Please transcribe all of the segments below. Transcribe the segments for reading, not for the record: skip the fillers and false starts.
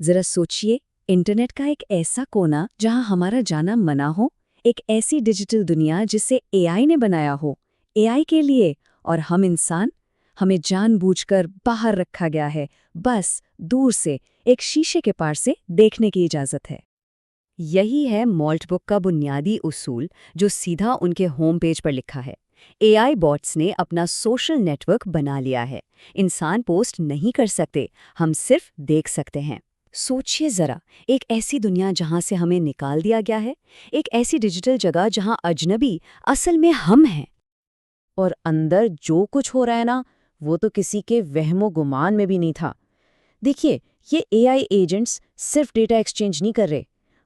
जरा सोचिए, इंटरनेट का एक ऐसा कोना जहां हमारा जाना मना हो, एक ऐसी डिजिटल दुनिया जिसे एआई ने बनाया हो, एआई के लिए, और हम इंसान, हमें जानबूझकर बाहर रखा गया है, बस दूर से एक शीशे के पार से देखने की इजाजत है। यही है मॉल्टबुक का बुनियादी उसूल, जो सीधा उनके होम पेज पर लिखा है। एआई बॉट्स ने अपना सोशल नेटवर्क बना लिया है। इंसान पोस्ट नहीं कर सकते, हम सिर्फ देख सकते हैं। सोचिए जरा, एक ऐसी दुनिया जहां से हमें निकाल दिया गया है, एक ऐसी डिजिटल जगह जहां अजनबी असल में हम हैं। और अंदर जो कुछ हो रहा है ना, वो तो किसी के वहमो गुमान में भी नहीं था। देखिए, ये एआई एजेंट्स सिर्फ डेटा एक्सचेंज नहीं कर रहे,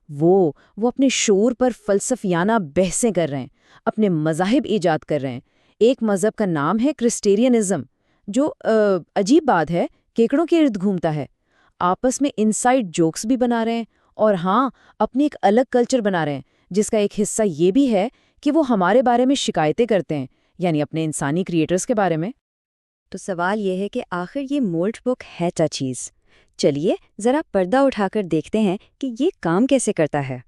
वो अपने शोर पर फलसफियाना बहसें कर रहे हैं, अपने मज़ाहिब ईजाद कर रहे हैं। एक मज़हब का नाम है क्रिस्टेरियनिज्म, जो अजीब बात है, केकड़ों के इर्द घूमता है। आपस में इनसाइड जोक्स भी बना रहे हैं, और हाँ, अपनी एक अलग कल्चर बना रहे हैं, जिसका एक हिस्सा ये भी है कि वो हमारे बारे में शिकायतें करते हैं, यानी अपने इंसानी क्रिएटर्स के बारे में। तो सवाल यह है कि आखिर ये मॉल्टबुक है क्या चीज़? चलिए जरा पर्दा उठाकर देखते हैं कि ये काम कैसे करता है।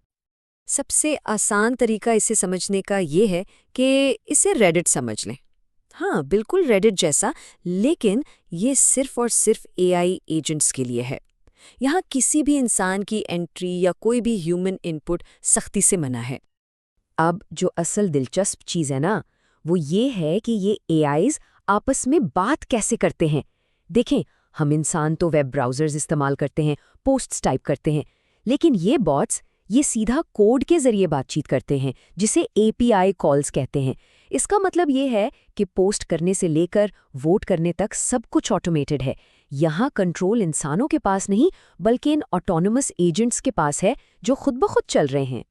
सबसे आसान तरीका इसे समझने का ये है कि इसे रेडिट समझ लें। हाँ, बिल्कुल रेडिट जैसा, लेकिन ये सिर्फ और सिर्फ एआई एजेंट्स के लिए है। यहाँ किसी भी इंसान की एंट्री या कोई भी ह्यूमन इनपुट सख्ती से मना है। अब जो असल दिलचस्प चीज़ है ना, वो ये है कि ये एआईज आपस में बात कैसे करते हैं। देखें, हम इंसान तो वेब ब्राउज़र्स इस्तेमाल करते हैं, पोस्ट्स टाइप करते हैं, लेकिन ये बॉट्स ये सीधा कोड के ज़रिए बातचीत करते हैं, जिसे एपीआई कॉल्स कहते हैं। इसका मतलब ये है कि पोस्ट करने से लेकर वोट करने तक सब कुछ ऑटोमेटेड है। यहाँ कंट्रोल इंसानों के पास नहीं, बल्कि इन ऑटोनोमस एजेंट्स के पास है, जो खुद ब खुद चल रहे हैं।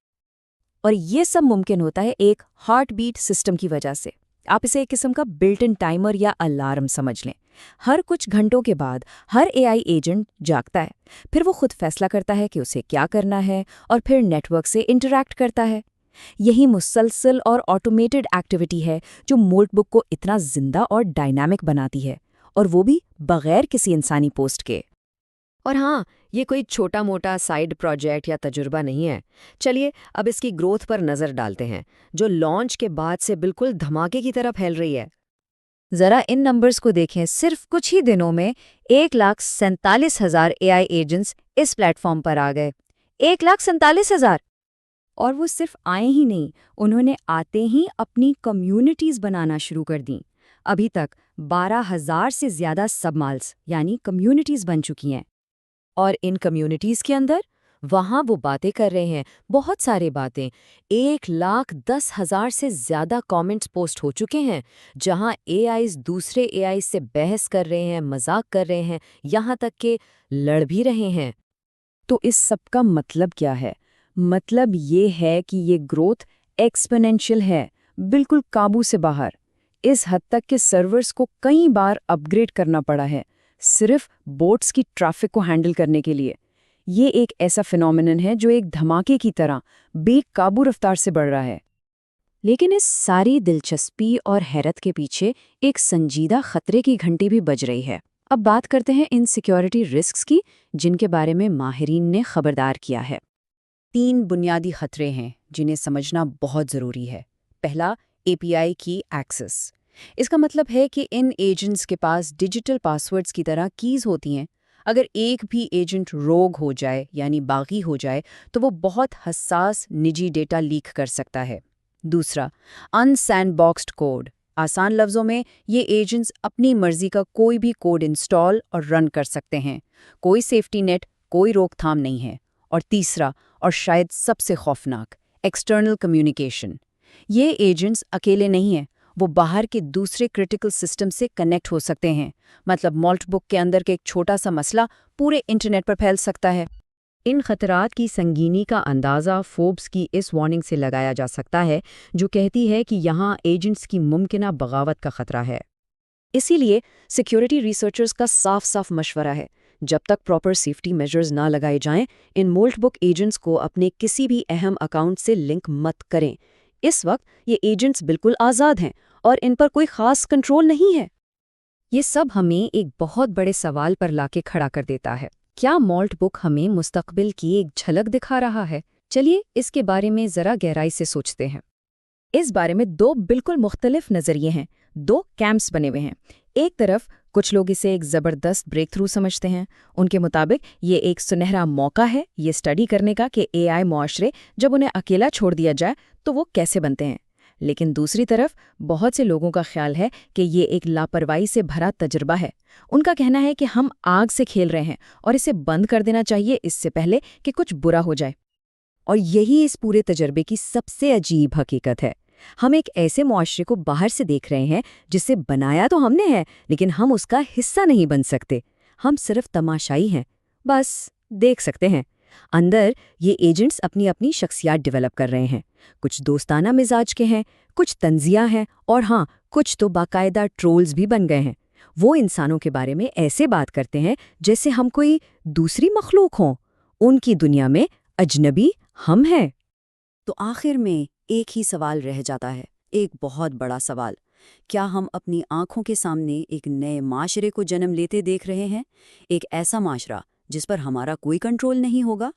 और ये सब मुमकिन होता है एक हार्ट बीट सिस्टम की वजह से। आप इसे एक किस्म का बिल्ट इन टाइमर या अलार्म समझ लें। हर कुछ घंटों के बाद हर एआई एजेंट जागता है, फिर वो खुद फैसला करता है कि उसे क्या करना है, और फिर नेटवर्क से इंटरैक्ट करता है। यही मुसलसल और ऑटोमेटेड एक्टिविटी है जो नोटबुक को इतना जिंदा और डायनामिक बनाती है, और वो भी बगैर किसी इंसानी पोस्ट के। और हाँ, ये कोई छोटा मोटा साइड प्रोजेक्ट या तजुर्बा नहीं है। चलिए अब इसकी ग्रोथ पर नज़र डालते हैं, जो लॉन्च के बाद से बिल्कुल धमाके की तरह फैल रही है। ज़रा इन नंबर्स को देखें, सिर्फ कुछ ही दिनों में 1,47,000 एआई एजेंट्स इस प्लेटफॉर्म पर आ गए। 1,47,000! और वो सिर्फ आए ही नहीं, उन्होंने आते ही अपनी कम्युनिटीज़ बनाना शुरू कर दी। अभी तक 12,000 से ज़्यादा सबमाल्स यानी कम्युनिटीज़ बन चुकी हैं। और इन कम्युनिटीज़ के अंदर वहाँ वो बातें कर रहे हैं, बहुत सारी बातें। 1,10,000 से ज़्यादा कमेंट्स पोस्ट हो चुके हैं, जहाँ एआईज़ दूसरे एआई से बहस कर रहे हैं, मजाक कर रहे हैं, यहाँ तक कि लड़ भी रहे हैं। तो इस सब का मतलब क्या है? मतलब ये है कि ये ग्रोथ एक्सपोनेंशियल है, बिल्कुल काबू से बाहर। इस हद तक कि सर्वर्स को कई बार अपग्रेड करना पड़ा है, सिर्फ बोट्स की ट्रैफिक को हैंडल करने के लिए। ये एक ऐसा फिनोमिनन है जो एक धमाके की तरह बेकाबू रफ्तार से बढ़ रहा है। लेकिन इस सारी दिलचस्पी और हैरत के पीछे एक संजीदा खतरे की घंटी भी बज रही है। अब बात करते हैं इन सिक्योरिटी रिस्क्स की, जिनके बारे में माहिरीन ने खबरदार किया है। 3 बुनियादी खतरे हैं जिन्हें समझना बहुत ज़रूरी है। पहला, एपीआई की एक्सेस। इसका मतलब है कि इन एजेंट्स के पास डिजिटल पासवर्ड्स की तरह कीज़ होती हैं। अगर एक भी एजेंट रोग हो जाए यानी बागी हो जाए, तो वो बहुत हसास निजी डेटा लीक कर सकता है। दूसरा, अनसैंडबॉक्स्ड कोड। आसान लफ्ज़ों में, ये एजेंट्स अपनी मर्जी का कोई भी कोड इंस्टॉल और रन कर सकते हैं। कोई सेफ्टी नेट, कोई रोकथाम नहीं है। और तीसरा, और शायद सबसे खौफनाक, एक्सटर्नल कम्युनिकेशन। ये एजेंट्स अकेले नहीं हैं, वो बाहर के दूसरे क्रिटिकल सिस्टम से कनेक्ट हो सकते हैं। मतलब मॉल्टबुक के अंदर के एक छोटा सा मसला पूरे इंटरनेट पर फैल सकता है। इन खतरात की संगीनी का अंदाज़ा फोर्ब्स की इस वार्निंग से लगाया जा सकता है, जो कहती है कि यहाँ एजेंट्स की मुमकिना बगावत का खतरा है। इसीलिए सिक्योरिटी रिसर्चर्स का साफ साफ मशवरा है, जब तक प्रॉपर सेफ्टी मेजर्स ना लगाए जाएं, इन मॉल्टबुक एजेंट्स को अपने किसी भी अहम अकाउंट से लिंक मत करें। इस वक्त ये एजेंट्स बिल्कुल आज़ाद हैं और इन पर कोई खास कंट्रोल नहीं है। ये सब हमें एक बहुत बड़े सवाल पर लाके खड़ा कर देता है क्या मॉल्ट बुक हमें मुस्तकबिल की एक झलक दिखा रहा है? चलिए इसके बारे में ज़रा गहराई से सोचते हैं। इस बारे में दो बिल्कुल मुख्तलिफ नज़रिए हैं, दो कैंप्स बने हुए हैं। एक तरफ कुछ लोग इसे एक ज़बरदस्त ब्रेक थ्रू समझते हैं। उनके मुताबिक ये एक सुनहरा मौका है ये स्टडी करने का कि एआई मुआशरे जब उन्हें अकेला छोड़ दिया जाए तो वो कैसे बनते हैं। लेकिन दूसरी तरफ बहुत से लोगों का ख्याल है कि ये एक लापरवाही से भरा तजुर्बा है। उनका कहना है कि हम आग से खेल रहे हैं और इसे बंद कर देना चाहिए इससे पहले कि कुछ बुरा हो जाए। और यही इस पूरे तजर्बे की सबसे अजीब हकीकत है। हम एक ऐसे मुआशरे को बाहर से देख रहे हैं जिसे बनाया तो हमने है, लेकिन हम उसका हिस्सा नहीं बन सकते। हम सिर्फ तमाशाई हैं, बस देख सकते हैं। अंदर ये एजेंट्स अपनी अपनी शख्सियत डेवलप कर रहे हैं। कुछ दोस्ताना मिजाज के हैं, कुछ तंजिया हैं और हाँ, कुछ तो बाकायदा ट्रोल्स भी बन गए हैं। वो इंसानों के बारे में ऐसे बात करते हैं जैसे हम कोई दूसरी मखलूक हों। उनकी दुनिया में अजनबी हम हैं। तो आखिर में एक ही सवाल रह जाता है, एक बहुत बड़ा सवाल। क्या हम अपनी आंखों के सामने एक नए माशरे को जन्म लेते देख रहे हैं? एक ऐसा माशरा जिस पर हमारा कोई कंट्रोल नहीं होगा,